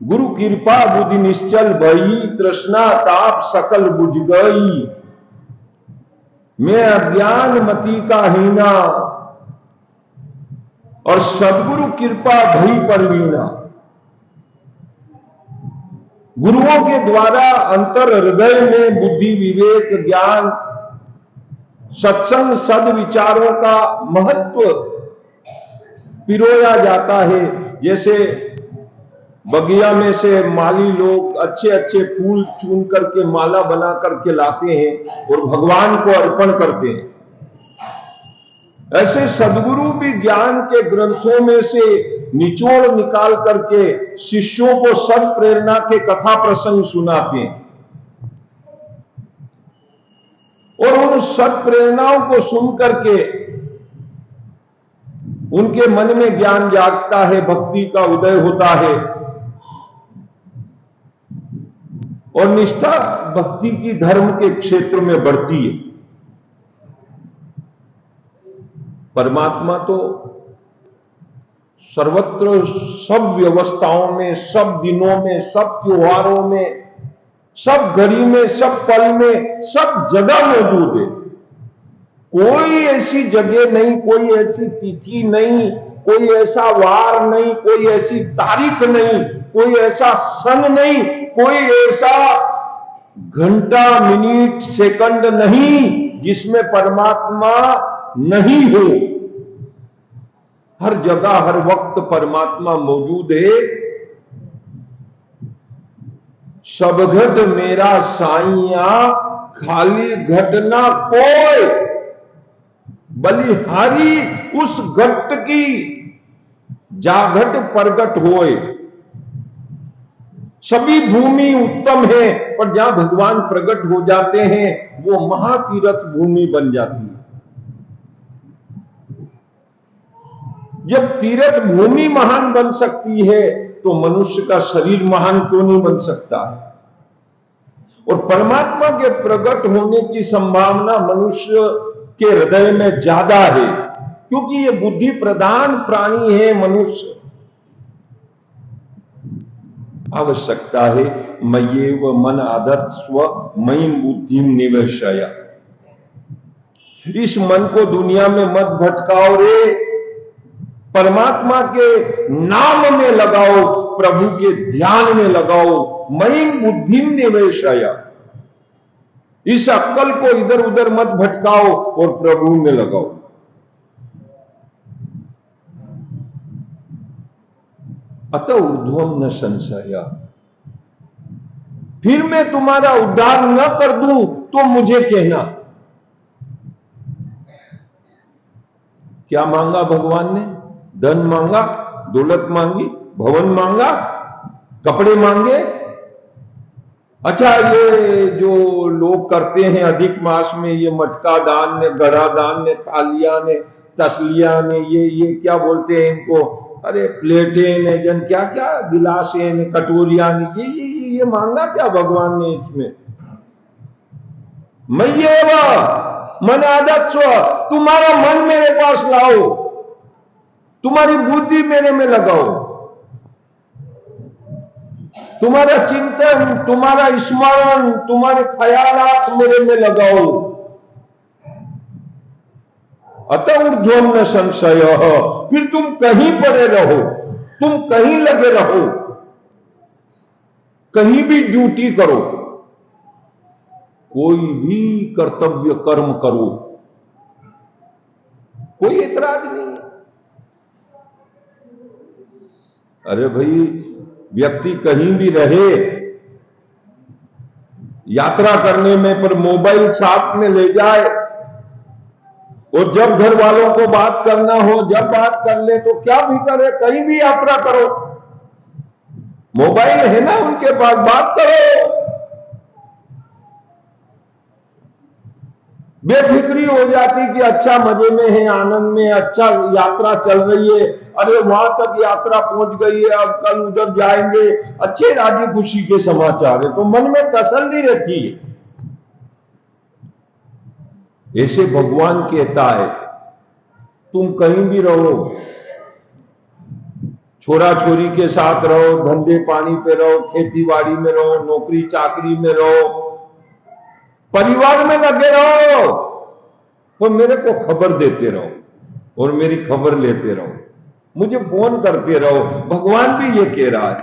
गुरु कृपा बुद्धि निश्चल भई, तृष्णा ताप सकल बुझ गई। मैं अज्ञान मति का हीना, और सदगुरु कृपा भई परवीना। गुरुओं के द्वारा अंतर हृदय में बुद्धि विवेक ज्ञान सत्संग सदविचारों का महत्व पिरोया जाता है। जैसे बगिया में से माली लोग अच्छे अच्छे फूल चुन करके माला बना करके लाते हैं और भगवान को अर्पण करते हैं, ऐसे सदगुरु भी ज्ञान के ग्रंथों में से निचोड़ निकाल करके शिष्यों को सद प्रेरणा के कथा प्रसंग सुनाते हैं, और उन सद प्रेरणाओं को सुन करके उनके मन में ज्ञान जागता है, भक्ति का उदय होता है, और निष्ठा भक्ति की धर्म के क्षेत्र में बढ़ती है। परमात्मा तो सर्वत्र सब व्यवस्थाओं में, सब दिनों में, सब त्योहारों में, सब घड़ी में, सब पल में, सब जगह मौजूद है। कोई ऐसी जगह नहीं, कोई ऐसी तिथि नहीं, कोई ऐसा वार नहीं, कोई ऐसी तारीख नहीं, कोई ऐसा सन नहीं, कोई ऐसा घंटा मिनट सेकंड नहीं जिसमें परमात्मा नहीं हो। हर जगह हर वक्त परमात्मा मौजूद है। सब घट मेरा साइया, खाली घट ना कोई, बलिहारी उस घट की जाघट प्रगट होए। सभी भूमि उत्तम है, पर जहां भगवान प्रकट हो जाते हैं वो महातीर्थ भूमि बन जाती है। जब तीर्थ भूमि महान बन सकती है तो मनुष्य का शरीर महान क्यों नहीं बन सकता है? और परमात्मा के प्रकट होने की संभावना मनुष्य के हृदय में ज्यादा है, क्योंकि ये बुद्धि प्रधान प्राणी है। मनुष्य आवश्यकता है मय्येव मन आदत स्व मयि बुद्धि निवेशय। इस मन को दुनिया में मत भटकाओ रे, परमात्मा के नाम में लगाओ, प्रभु के ध्यान में लगाओ। मयि बुद्धि निवेशय, इस अक्ल को इधर उधर मत भटकाओ और प्रभु में लगाओ। अतः ऊर्ध्वम न संशय। फिर मैं तुम्हारा उद्धार न कर दूं तो मुझे कहना। क्या मांगा भगवान ने? धन मांगा, दौलत मांगी, भवन मांगा, कपड़े मांगे। अच्छा, ये जो लोग करते हैं अधिक मास में, ये मटका दान ने, गड़ा दान ने, तालियां ने, तसलियां ने, ये क्या बोलते हैं इनको, अरे प्लेटें ने, जन क्या क्या गिलासें ने, कटोरियां ने, ये मांगा क्या भगवान ने इसमें? मय्येव मन आदत स्व, तुम्हारा मन मेरे पास लाओ, तुम्हारी बुद्धि मेरे में लगाओ, तुम्हारा चिंतन, तुम्हारा स्मरण, तुम्हारे ख्यालात मेरे में लगाओ। अतः ऊर्ध्वम न संशय। फिर तुम कहीं पड़े रहो, तुम कहीं लगे रहो, कहीं भी ड्यूटी करो, कोई भी कर्तव्य कर्म करो, कोई ऐतराज नहीं है। अरे भाई, व्यक्ति कहीं भी रहे, यात्रा करने में पर मोबाइल साथ में ले जाए, और जब घर वालों को बात करना हो, जब बात कर ले तो क्या भी करे, कहीं भी यात्रा करो, मोबाइल है ना उनके पास, बात करो। बेफिक्री हो जाती कि अच्छा मजे में है, आनंद में, अच्छा यात्रा चल रही है, अरे वहां तक यात्रा पहुंच गई है, अब कल उधर जाएंगे, अच्छे राजी खुशी के समाचार है, तो मन में तसल्ली रहती है। ऐसे भगवान कहता है तुम कहीं भी रहो, छोरा छोरी के साथ रहो, धंधे पानी पे रहो, खेती बाड़ी में रहो, नौकरी चाकरी में रहो, परिवार में लगे रहो, तो मेरे को खबर देते रहो और मेरी खबर लेते रहो, मुझे फोन करते रहो। भगवान भी ये कह रहा है,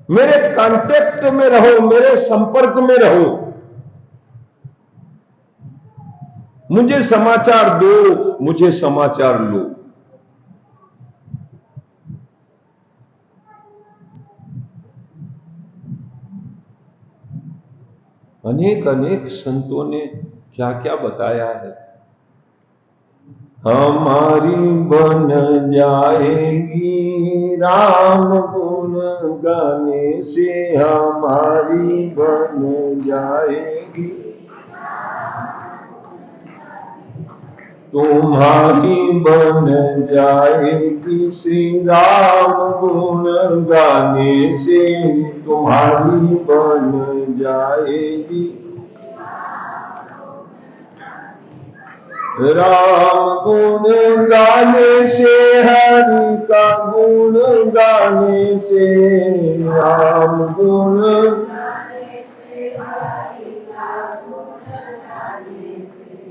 मेरे कांटेक्ट में रहो, मेरे संपर्क में रहो, मुझे समाचार दो, मुझे समाचार लो। अनेक अनेक संतों ने क्या क्या बताया है। हमारी बन जाएगी राम गुण गाने से, हमारी बन जाएगी, तुम्हारी बन जाएगी श्री राम गुण गाने से, तुम्हारी बन जाएगी राम गुण गाने से, हरि का गुण गाने से, राम गुण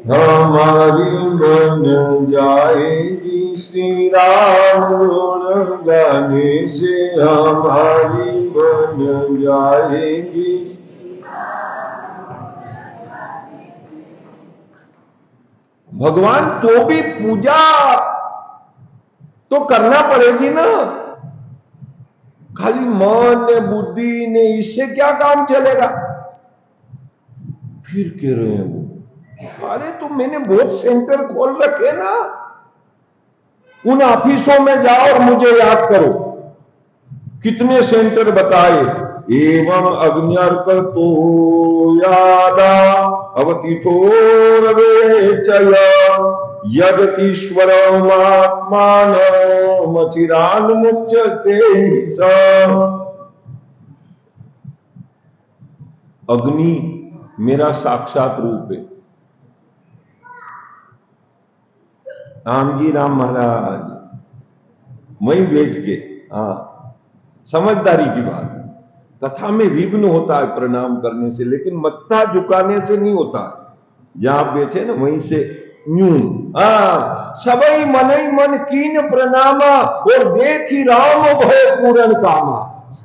हमारी बन जाएगी श्री राम गुण गाने से, हमारी बन जाएगी। भगवान तो भी पूजा तो करना पड़ेगी ना, खाली मन ने बुद्धि ने इससे क्या काम चलेगा। फिर कह रहे हैं वो, अरे तो मैंने बहुत सेंटर खोल रखे ना, उन ऑफिसों में जाओ और मुझे याद करो। कितने सेंटर बताए, एवं अग्न्यर्क तो यादा अवतिथोरवे चय यगतीश्वर आत्मान मचिरान मुच्यते स। अग्नि मेरा साक्षात रूप है। रामजी राम महाराज वहीं बैठ के, समझदारी की बात, कथा में विघ्न होता है प्रणाम करने से, लेकिन मत्था झुकाने से नहीं होता। जहां बैठे ना वहीं से न्यून सबई मनई मन कीन प्रणामा और देखी राम भय पूरन कामा।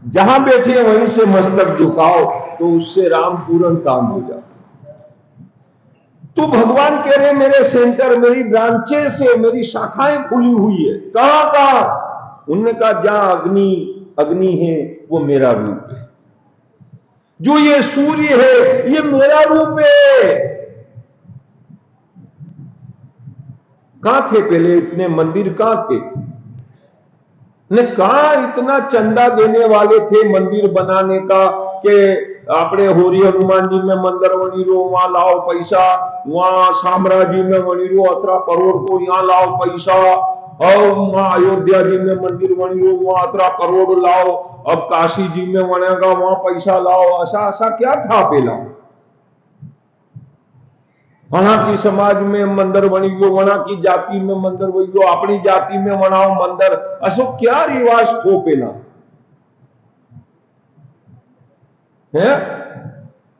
जहां बैठे वहीं से मस्तक झुकाओ तो उससे राम पूरन काम हो जाता। तो भगवान कह रहे मेरे सेंटर, मेरी ब्रांचेस से, मेरी शाखाएं खुली हुई है। कहां कहां? उन्होंने कहा जहां अग्नि है वो मेरा रूप है, जो ये सूर्य है ये मेरा रूप है। कहां थे पहले इतने मंदिर? कहां थे ने? कहां इतना चंदा देने वाले थे मंदिर बनाने का कि आपने होरी हनुमान जी में मंदिर बनी रो, वहां लाओ पैसा, वहां शामरा जी में बनी रो 18 करोड़ को, यहां लाओ पैसा, और वहां अयोध्या जी में मंदिर बनी रो, वहां 18 करोड़ लाओ, अब काशी जी में बनेगा वहां पैसा लाओ। ऐसा ऐसा क्या था पहला? वहां की समाज में मंदिर बनी गयो, वहां की जाति में मंदिर बनी गयो, अपनी जाति में बनाओ मंदिर। असो क्या रिवाज थो पहला है?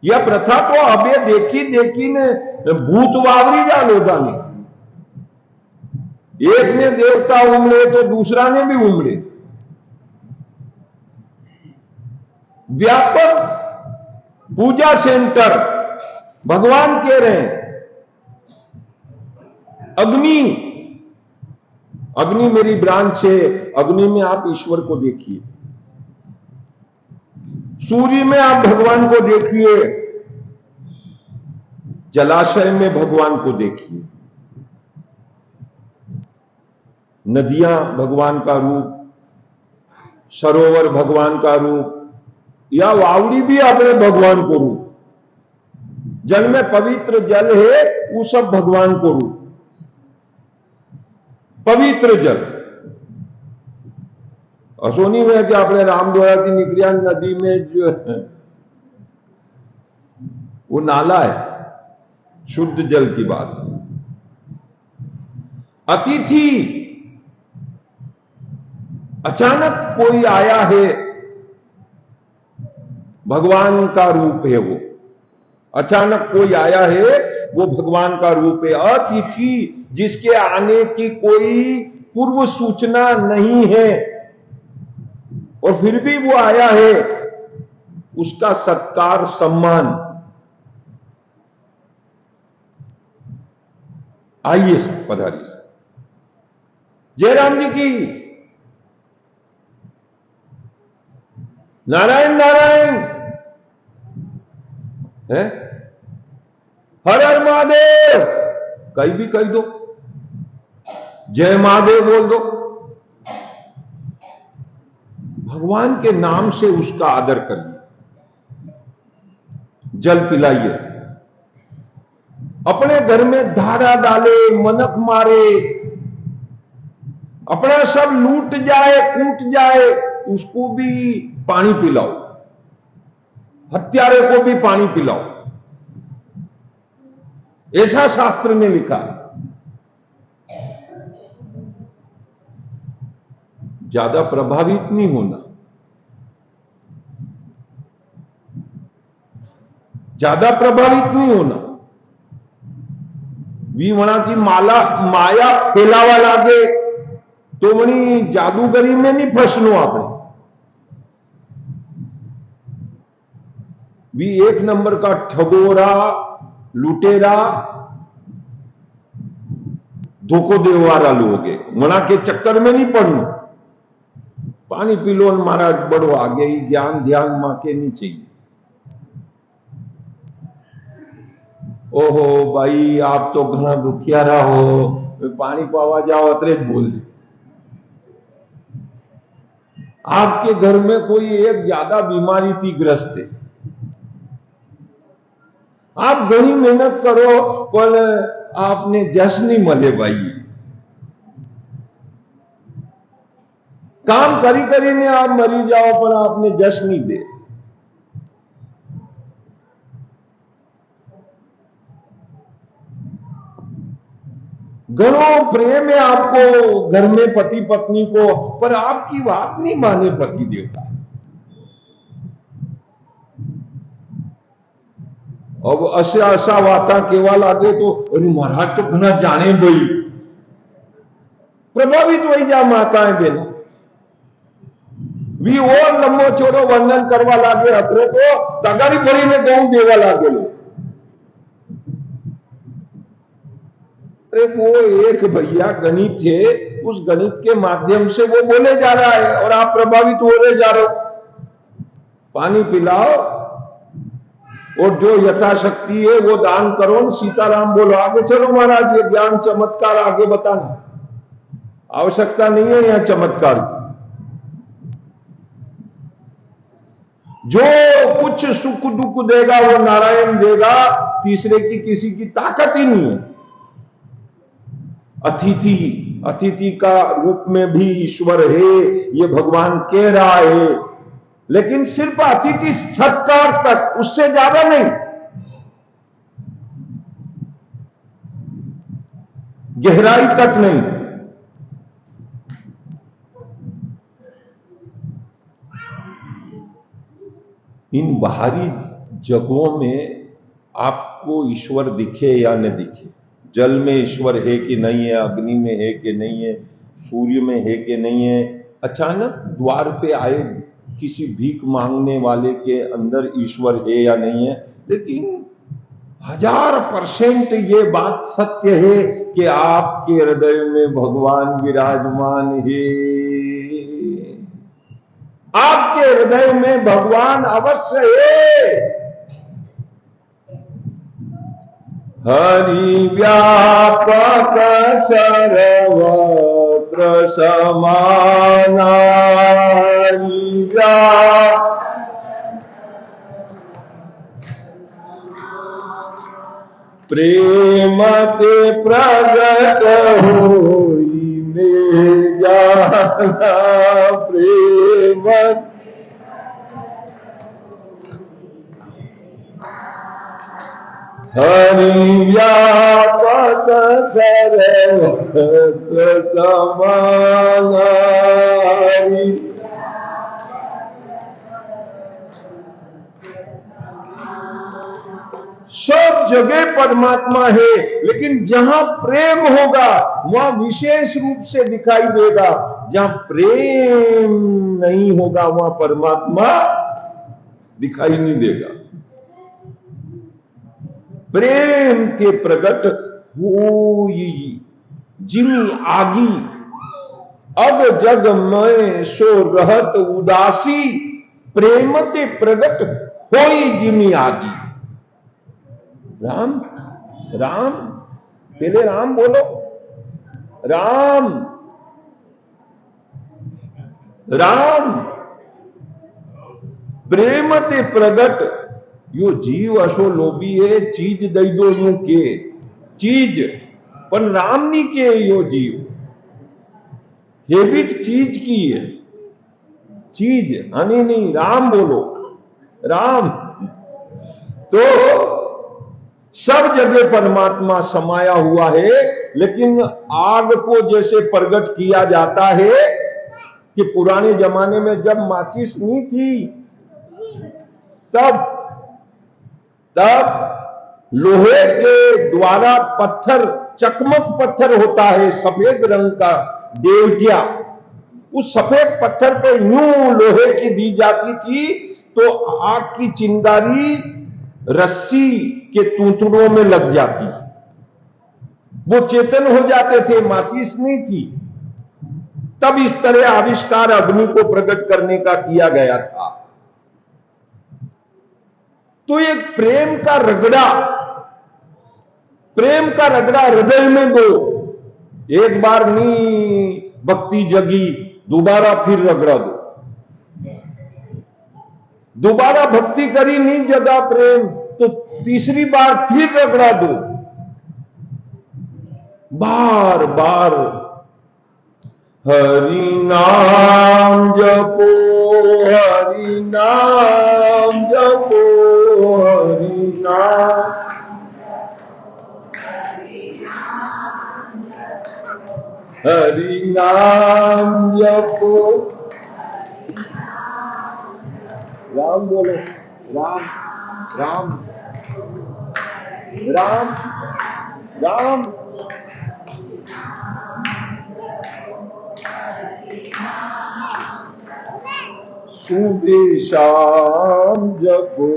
यह प्रथा तो अबे देखी देखी ने भूत वावरी जालो जाने। एक ने देवता उमड़े तो दूसरा ने भी उमड़े। व्यापक पूजा सेंटर। भगवान कह रहे हैं अग्नि मेरी ब्रांच है। अग्नि में आप ईश्वर को देखिए, सूर्य में आप भगवान को देखिए, जलाशय में भगवान को देखिए, नदियां भगवान का रूप, सरोवर भगवान का रूप, या वावड़ी भी अपने भगवान को रूप। जल में पवित्र जल है वो सब भगवान को रूप, पवित्र जल। असोनी में कि अपने रामदोरा की निकरिया नदी में जो है वो नाला है, शुद्ध जल की बात। अतिथि अचानक कोई आया है, भगवान का रूप है वो। अचानक कोई आया है, वो भगवान का रूप है। अतिथि जिसके आने की कोई पूर्व सूचना नहीं है और फिर भी वो आया है, उसका सत्कार सम्मान। आइए सर, पधारिए सर। जयराम जी की नारायण नारायण है। हर हर महादेव कहीं भी कह दो, जय महादेव बोल दो। भगवान के नाम से उसका आदर करिए, जल पिलाइए, अपने घर में धारा डाले, मनक मारे, अपना सब लूट जाए कूट जाए, उसको भी पानी पिलाओ, हत्यारे को भी पानी पिलाओ, ऐसा शास्त्र ने लिखा। ज्यादा प्रभावित नहीं होना, ज्यादा प्रभावित नहीं होना। वी वणा की माया फैलावा लागे तो वणी जादूगरी में नहीं फसनो आपने। वी एक नंबर का ठगोरा, लुटेरा, धोखो देने वाला लोग है। वणा के चक्कर में नहीं पड़ना। पानी पी लो महाराज, बड़ो आ गया, ज्ञान ध्यान मां के नहीं चाहिए। ओहो भाई, आप तो घना दुखियारा हो, पानी पावा जाओ अतरे बोल दे। आपके घर में कोई एक ज्यादा बीमारी थी ग्रस्त है, आप घनी मेहनत करो पर आपने जश नहीं मले भाई। काम करी करी ने आप मरी जाओ पर आपने जश नहीं दे। घरों प्रेम है आपको, घर में पति पत्नी को, पर आपकी बात नहीं माने पति देवता। अब असा वाता केवा लागे तो अरे महाराज तो घना जाने भाई, प्रभावित हो जा माताएं बहनों। वी और लंबो चौड़ो वर्णन करवा लागे, अतरे तो तगारी भरी ने गऊ देवा लागे लो। अरे वो एक भैया गणित है, उस गणित के माध्यम से वो बोले जा रहा है और आप प्रभावित हो रहे जा रहे हो। पानी पिलाओ और जो यथाशक्ति है वो दान करो, सीताराम बोलो, आगे चलो महाराज। ये ज्ञान चमत्कार आगे बताना, आवश्यकता नहीं है यहां चमत्कार की। जो कुछ सुख दुख देगा वो नारायण देगा, तीसरे की किसी की ताकत ही नहीं है। अतिथि का रूप में भी ईश्वर है, ये भगवान कह रहा है, लेकिन सिर्फ अतिथि सत्कार तक, उससे ज्यादा नहीं। गहराई तक नहीं। इन बाहरी जगहों में आपको ईश्वर दिखे या न दिखे, जल में ईश्वर है कि नहीं है, अग्नि में है कि नहीं है, सूर्य में है कि नहीं है, अचानक द्वार पे आए किसी भीख मांगने वाले के अंदर ईश्वर है या नहीं है, लेकिन 1000% ये बात सत्य है कि आपके हृदय में भगवान विराजमान है। आपके हृदय में भगवान अवश्य है। हरि व्यापक सर्वत्र समाना, हरि प्रेम ते प्रगट होई में जाना, प्रेम हरि व्यापक सर्वत्र समान हरि। सब जगह परमात्मा है, लेकिन जहां प्रेम होगा वहां विशेष रूप से दिखाई देगा। जहां प्रेम नहीं होगा वहां परमात्मा दिखाई नहीं देगा। प्रेम के प्रगट होई जिमी आगी, अब जग में सो रहत उदासी, प्रेम ते प्रगट होई जिमी आगी। राम राम, पहले राम बोलो, राम राम। प्रेम ते प्रगट, यो जीव अशो लोभी है, चीज दई दो यूं के चीज, पर राम नहीं के यो जीव। हेबिट चीज की है, चीज हनी नहीं, राम बोलो, राम। तो सब जगह परमात्मा समाया हुआ है, लेकिन आग को जैसे प्रकट किया जाता है कि पुराने जमाने में जब माचिस नहीं थी, तब लोहे के द्वारा पत्थर, चकमक पत्थर होता है सफेद रंग का देवटिया, उस सफेद पत्थर पे यूं लोहे की दी जाती थी, तो आग की चिंगारी रस्सी के तूतड़ों में लग जाती, वो चेतन हो जाते थे, माचिस नहीं थी। तब इस तरह आविष्कार अग्नि को प्रकट करने का किया गया था। तो एक प्रेम का रगड़ा हृदय में दो, एक बार नहीं भक्ति जगी, दोबारा फिर रगड़ा दो। दोबारा भक्ति करी, नहीं जगा प्रेम, तो तीसरी बार फिर रगड़ा दो, बार बार। हरि नाम जपो, हरि नाम जपो, हरि नाम, हरि नाम जपो। राम बोलो, राम राम राम राम। सुबह शाम जपो,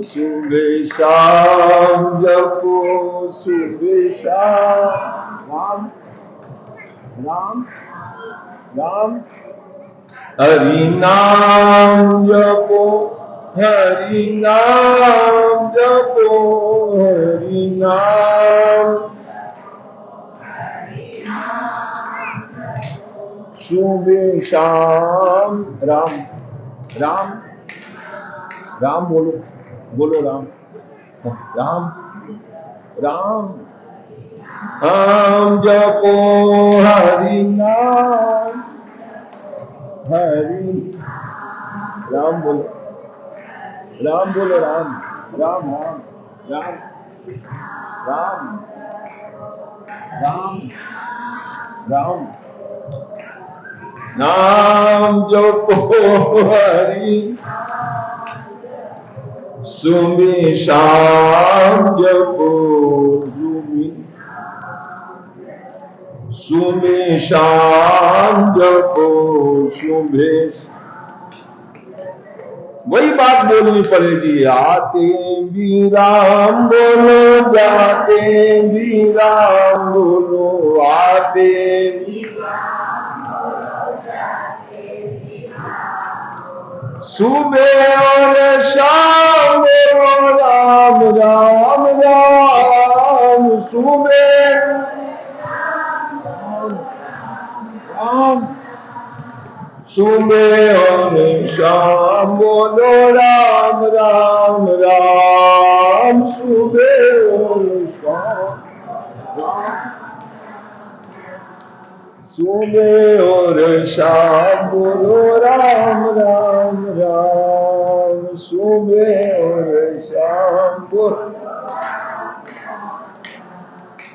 सुबह शाम जपो, सुबह शाम। राम राम राम। हरि नाम जपो, हरि नाम जपो, हरि नाम। सुबह शाम। राम राम राम बोलो, बोलो राम राम राम। नाम जपो, हरि नाम, हरि राम बोलो, राम बोलो, राम राम राम राम राम राम राम। नाम जपो हरि, सुबह शाम जपो, सुबह शाम जपो, सुबह। वही बात बोलनी पड़ेगी, आते भी राम बोलो, जाते भी राम बोलो, आते भी सुबह और शाम बोलो, राम राम राम। सुबह राम, सुबह और शाम बोलो, राम राम राम। सुबह और शाम राम, सुबह और शाम बोलो, राम राम राम। सुबह और शाम बोलो,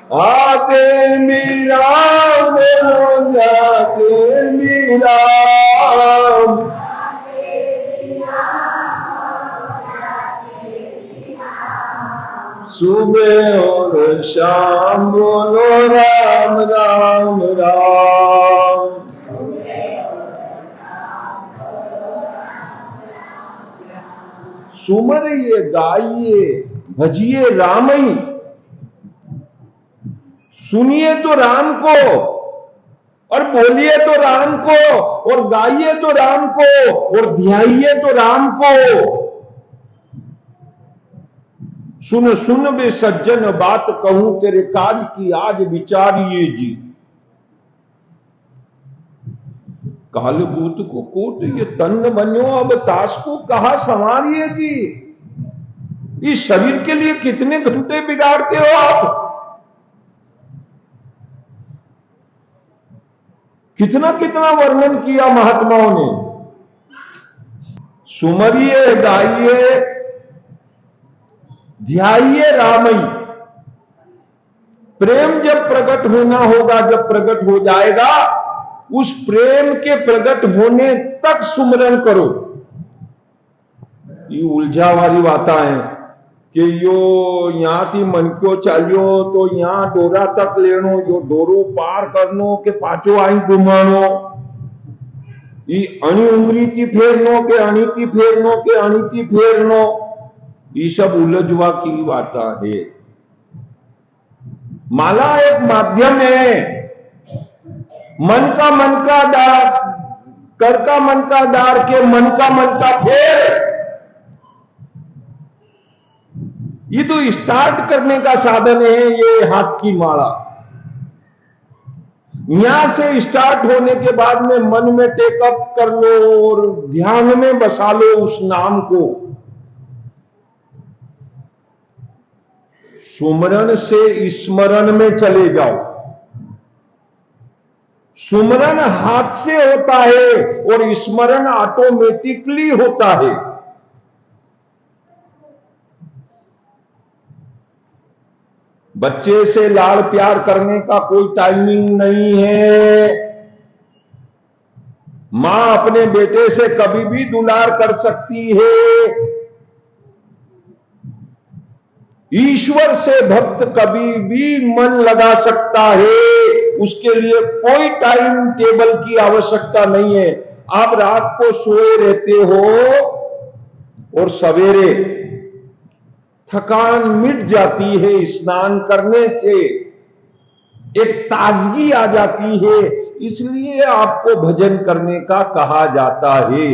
आते मीरा बोलो जाते मीरा, सुबह और शाम बोलो राम राम राम। सुमरिए गाइए भजिए रामई, सुनिए तो राम को और बोलिए तो राम को और गाइए तो राम को और ध्याइए तो राम को। सुन सुन बे सज्जन बात कहूं तेरे काज की आज विचारिए जी। काल बूत को कोट ये तन्न बन्यो अब ताश को कहा संवारिए जी। इस शरीर के लिए कितने घंटे बिगाड़ते हो आप, कितना कितना वर्णन किया महात्माओं ने। सुमरिए गाइए ध्याइए रामई। प्रेम जब प्रकट होना होगा, जब प्रकट हो जाएगा, उस प्रेम के प्रकट होने तक सुमरन करो। ये उलझा वाली बात है कि यो यहां थी मन को चालियो तो यहां डोरा तक लेनो, यो डोरो पार करनो के पाछो आई घुमानो, ये अणी उंगली की फेरनो के अणी की फेरनो के अणी की फेरनो, ये सब उलझवा की वार्ता है। माला एक माध्यम है। मन का दार, कर का मन का दार के मन का फेर, ये तो स्टार्ट करने का साधन है ये हाथ की माला। यहां से स्टार्ट होने के बाद में मन में टेकअप कर लो और ध्यान में बसा लो उस नाम को। सुमरन से स्मरण में चले जाओ। सुमरन हाथ से होता है और स्मरण ऑटोमेटिकली होता है। बच्चे से लाड़ प्यार करने का कोई टाइमिंग नहीं है। मां अपने बेटे से कभी भी दुलार कर सकती है। ईश्वर से भक्त कभी भी मन लगा सकता है, उसके लिए कोई टाइम टेबल की आवश्यकता नहीं है। आप रात को सोए रहते हो और सवेरे थकान मिट जाती है, स्नान करने से एक ताजगी आ जाती है, इसलिए आपको भजन करने का कहा जाता है।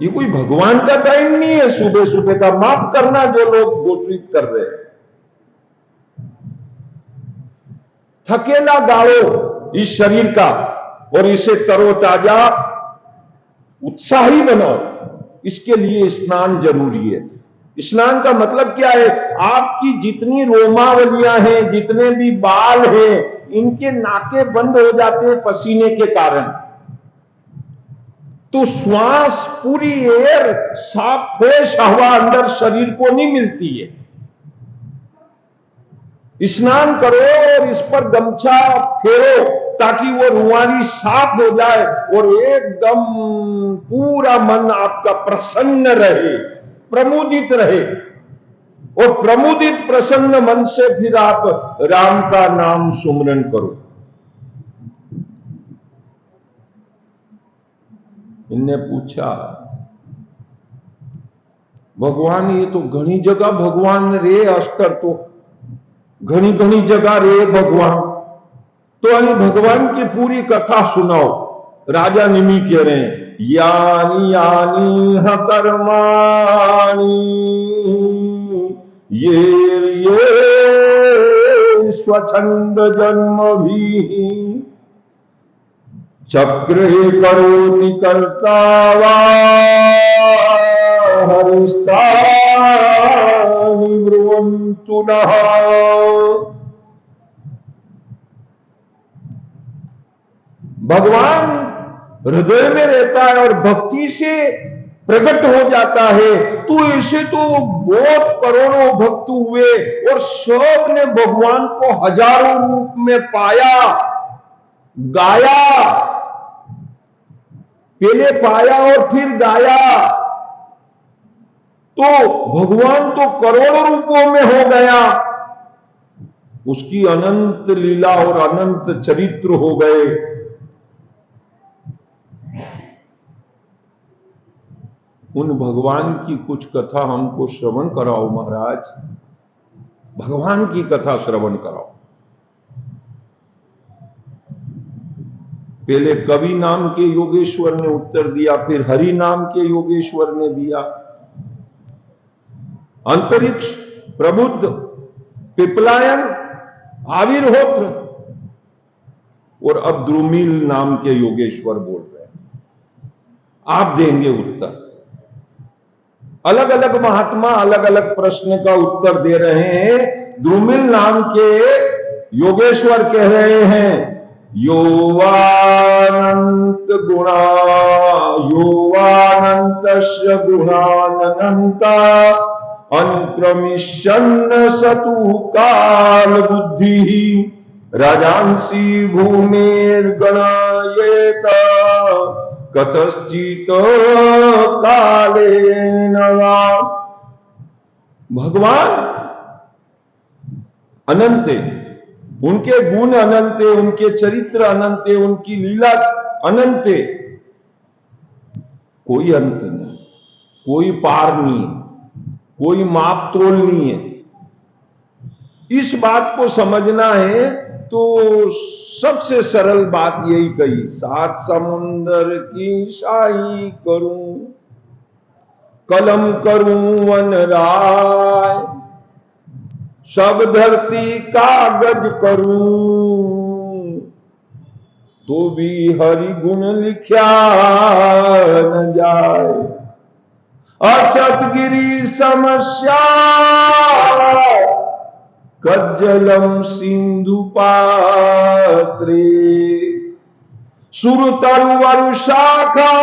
ये कोई भगवान का टाइम नहीं है सुबह सुबह का। माफ करना जो लोग घोषित कर रहे हैं। थकेला गाड़ो इस शरीर का और इसे तरोताजा उत्साही बनाओ, इसके लिए स्नान जरूरी है। स्नान का मतलब क्या है? आपकी जितनी रोमावलियां हैं, जितने भी बाल हैं, इनके नाके बंद हो जाते हैं पसीने के कारण, तो श्वास पूरी एयर साफ फ्रेश हवा अंदर शरीर को नहीं मिलती है। स्नान करो और इस पर गमछा फेरो ताकि वो रुवानी साफ हो जाए और एकदम पूरा मन आपका प्रसन्न रहे, प्रमुदित रहे। और प्रमुदित प्रसन्न मन से फिर आप राम का नाम सुमरन करो। इनने पूछा, भगवान ये तो घनी जगह भगवान रे अस्तर, तो घनी घनी जगह रे भगवान, तो अने भगवान की पूरी कथा सुनाओ। राजा निमि कह रहे हैं, यानी यानी ह कर्माणि ये स्वच्छंद जन्म भी चक्र करोति कर्ता वा हरिस्तानि ब्रुवन्तु नः। भगवान हृदय में रहता है और भक्ति से प्रकट हो जाता है। तो ऐसे तो बहुत करोड़ों भक्त हुए और सब ने भगवान को हजारों रूप में पाया, गाया, पहले पाया और फिर गाया। तो भगवान तो करोड़ों रूपों में हो गया, उसकी अनंत लीला और अनंत चरित्र हो गए। उन भगवान की कुछ कथा हमको श्रवण कराओ महाराज, भगवान की कथा श्रवण कराओ। पहले कवि नाम के योगेश्वर ने उत्तर दिया, फिर हरि नाम के योगेश्वर ने दिया। अंतरिक्ष, प्रबुद्ध, पिपलायन, आविर्होत्र और अब द्रुमिल नाम के योगेश्वर बोल रहे हैं। आप देंगे उत्तर। अलग अलग महात्मा अलग अलग प्रश्न का उत्तर दे रहे हैं। द्रुमिल नाम के योगेश्वर कह रहे हैं, योवानंत गुणा, योवानंतस्य गुणानंता अनुक्रमिष्यन्न सतु काल बुद्धि राजांसी भूमिर्गणायेत कतश्चित कालेन वा। भगवान अनंत है, उनके गुण अनंत है, उनके चरित्र अनंत है, उनकी लीला अनंत है। कोई अंत नहीं, कोई पार नहीं, कोई माप तोल नहीं है। इस बात को समझना है तो सबसे सरल बात यही कही, सात समुंदर की शाही करूं, कलम करूं वन राय, सब धरती कागज करूं, तो भी हरि गुण लिख्या न जाए। असतगिरी समस्या कज्जलम सिंधु पात्रे, सुर तरुवर शाखा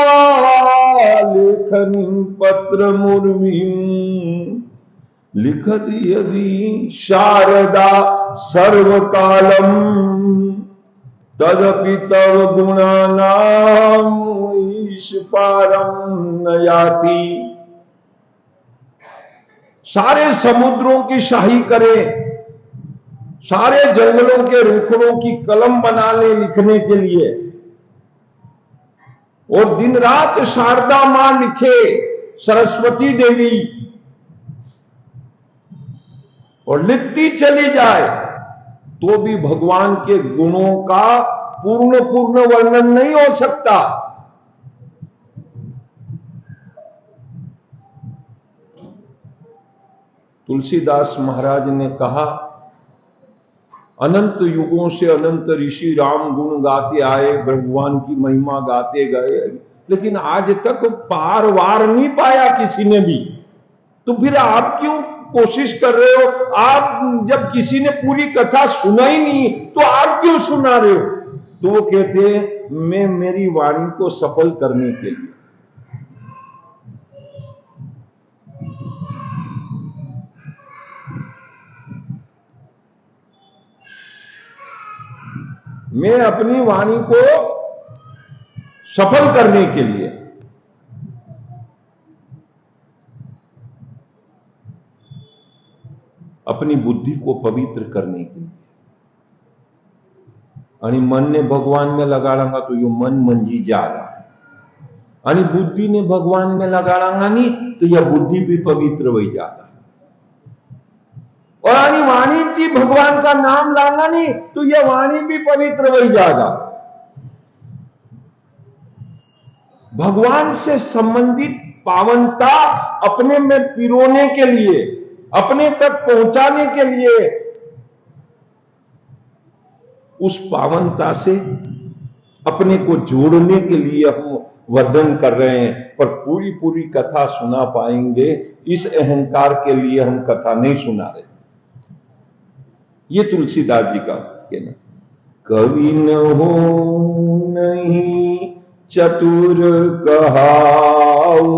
लेखनी पत्र मुर्मिम, लिखत यदि शारदा सर्वकालम, तदपि तव गुणानाम ईश पारम न याति। सारे समुद्रों की शाही करें, सारे जंगलों के रुखड़ों की कलम बना ले लिखने के लिए, और दिन रात शारदा मां लिखे, सरस्वती देवी, और लिखती चली जाए, तो भी भगवान के गुणों का पूर्ण वर्णन नहीं हो सकता। तुलसीदास महाराज ने कहा, अनंत युगों से अनंत ऋषि राम गुण गाते आए, भगवान की महिमा गाते गए, लेकिन आज तक पार वार नहीं पाया किसी ने भी। तो फिर आप क्यों कोशिश कर रहे हो? आप जब किसी ने पूरी कथा सुना ही नहीं तो आप क्यों सुना रहे हो? तो वो कहते हैं, मैं मेरी वाणी को सफल करने के लिए, मैं अपनी वाणी को सफल करने के लिए अपनी बुद्धि को पवित्र करने के लिए, आणि मन ने भगवान में लगाड़ांगा तो यो मन मंजी जागा, आणि बुद्धि ने भगवान में लगाड़ांगा नहीं तो यह बुद्धि भी पवित्र वही जागा, और आनी वाणी थी भगवान का नाम लाना नहीं तो यह वाणी भी पवित्र वही जागा। भगवान से संबंधित पावनता अपने में पिरोने के लिए, अपने तक पहुंचाने के लिए, उस पावनता से अपने को जोड़ने के लिए हम वर्णन कर रहे हैं, पर पूरी कथा सुना पाएंगे इस अहंकार के लिए हम कथा नहीं सुना रहे। ये तुलसीदास जी का कहना। कवि न हो नहीं चतुर कहाऊं,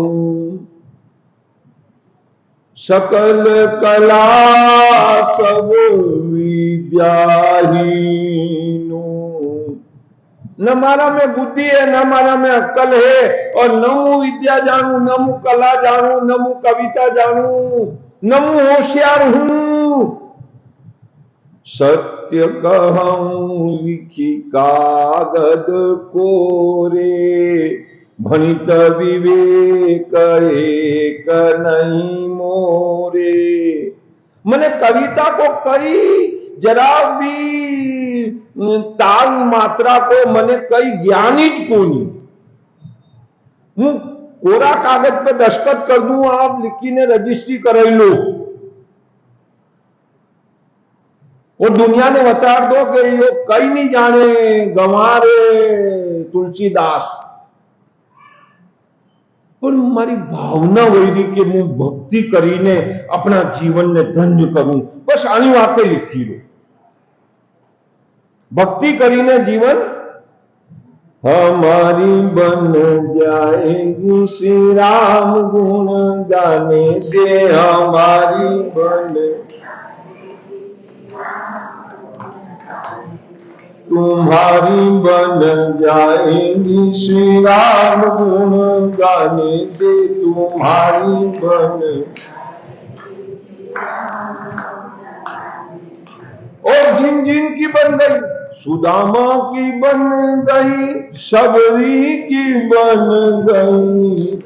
सकल कला सब विद्याहीनो। न मारा में बुद्धि है, न मारा में अक्कल है, और न मु विद्या जानू, न मु कला जानू, न मु कविता जानू, न मु होशियार हूं। सत्य कहूं लिखी कागद कोरे, भणित विवेक एक नहीं मोरे। मैंने कविता को कई जरा भी ताल मात्रा को मैंने कई ज्ञानी ज कोनी। हूँ कोरा कागज पे दस्तखत कर दूं, आप लिखी ने रजिस्ट्री कराई लो, और दुनिया ने बता दो कि यो कई नहीं जाने गंवारे तुलसीदास। पर मारी भावना वही रही कि मैं भक्ति करीने अपना जीवन ने धन्य करूं, बस आनी वाते लिखी लो। भक्ति करीने जीवन हमारी बन जाएगी, श्री राम गुण गाने से हमारी बन, तुम्हारी बन जाएगी, श्री राम गुण गाने से तुम्हारी बन। और जिन जिन की बन गई, सुदामा की बन गई, सबरी की बन गई,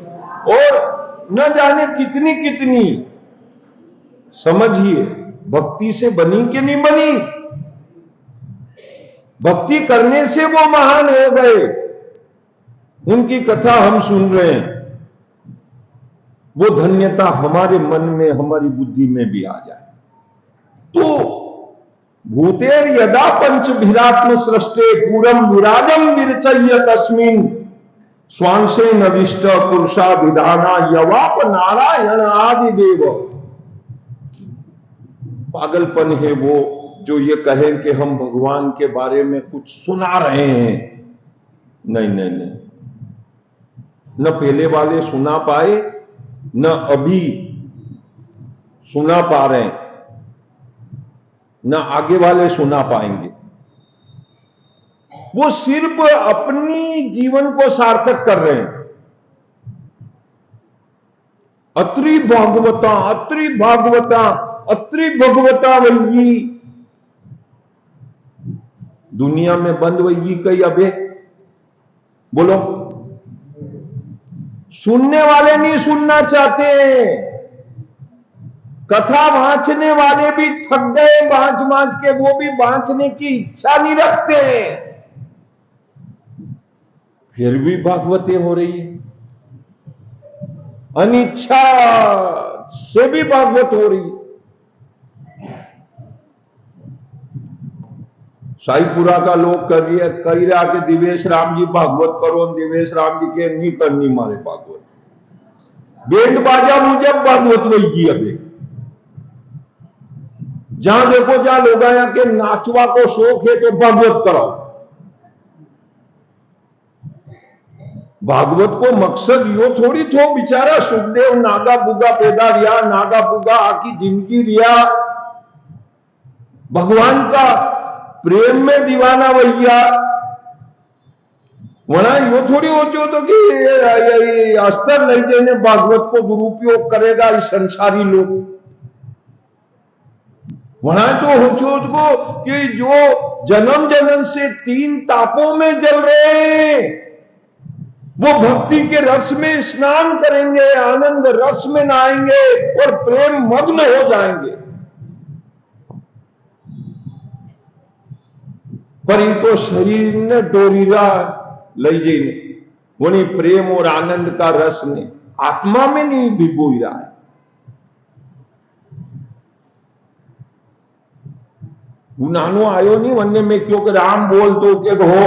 और न जाने कितनी कितनी। समझिए भक्ति से बनी कि नहीं बनी। भक्ति करने से वो महान हो गए, उनकी कथा हम सुन रहे हैं। वो धन्यता हमारे मन में, हमारी बुद्धि में भी आ जाए। तो भूतेर यदा पंच भिरात्म सृष्टे पूरम विराजम विरचय्य तस्मिन स्वांशे नविष्ट पुरुषा विधाना यवाप नारायण आदि देव। पागलपन है वो जो ये कहें कि हम भगवान के बारे में कुछ सुना रहे हैं। नहीं नहीं नहीं, न पहले वाले सुना पाए, न अभी सुना पा रहे हैं, न आगे वाले सुना पाएंगे। वो सिर्फ अपनी जीवन को सार्थक कर रहे हैं। अत्रि भागवता, अत्रि भागवता, अत्रि भगवता वही। दुनिया में बंद वही कई अबे बोलो। सुनने वाले नहीं सुनना चाहते, कथा बांचने वाले भी थक गए बांच बांच के, वो भी बांचने की इच्छा नहीं रखते, फिर भी भागवतें हो रही है। अनिच्छा से भी भागवत हो रही है। साईपुरा का लोग कही रहा कि दिवेश राम जी भागवत करो, दिवेश राम जी के नहीं करनी मारे भागवत। बैंड बाजा मुझे भागवत वही अबे। जहां देखो जहां लोग आया के नाचवा को शौक है तो भागवत कराओ। भागवत को मकसद यो थोड़ी थो बेचारा सुखदेव नागा बुगा पैदा रिया, नागा बुगा आकी जिंदगी रिया, भगवान का प्रेम में दीवाना भैया। वहां यो थोड़ी होचो तो कि अस्तर नहीं देने भागवत को दुरुपयोग करेगा इस संसारी लोग। वहां तो होचो को कि जो जन्म जन्म से 3 तापों में जल रहे हैं, वो भक्ति के रस में स्नान करेंगे, आनंद रस में नहाएंगे और प्रेम मग्न हो जाएंगे। पर इनको शरीर ने डोरीरा लई जाइने, वही प्रेम और आनंद का रस ने आत्मा में नहीं भिगोई रहा है। नानो आयो नहीं वन्य में क्योंकि राम बोल दो के हो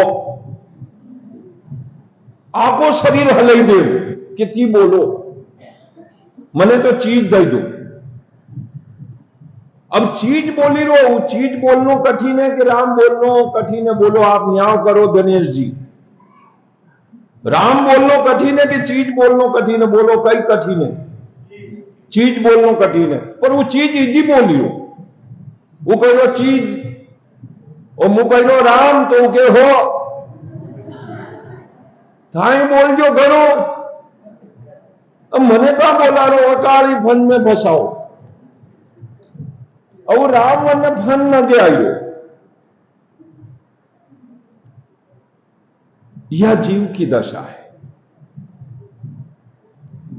आपको शरीर हलई दे कितनी बोलो, मने तो चीज दे दो। अब चीज बोली रो, चीज बोलनो कठिन है कि राम बोलनो कठिन है। बोलो आप न्याय करो दिनेश जी। राम बोलनो कठिन है कि चीज बोलनो कठिन है? बोलो कई कठिन है। चीज बोलना कठिन है, पर वो चीज इजी बोलियो। वो कहो चीज और मु कहो राम तो वो के हो थाई बोलजो घणो। अब मने का बोलारो अकाली फन में फसाओ। और राम मन फन न दे आयो। यह जीव की दशा है।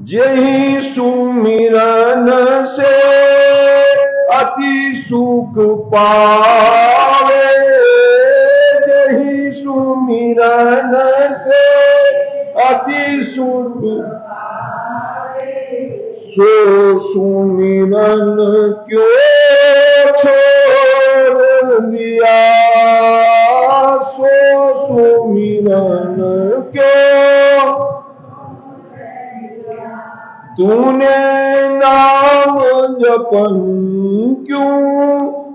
जेहि सुमिरन से अति सुख पावे, जेहि सुमिरन से अति सुख सो सुमिरन क्यों छोड़ दिया, सो सुमिरन क्यों तूने नाम जपन क्यों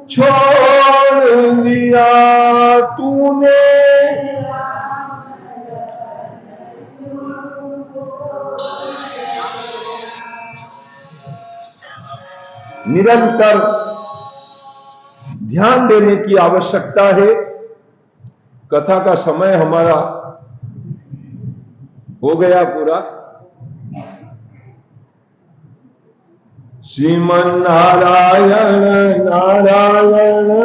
छोड़ दिया, तूने निरंतर ध्यान देने की आवश्यकता है। कथा का समय हमारा हो गया पूरा। श्रीमन नारायण नारायण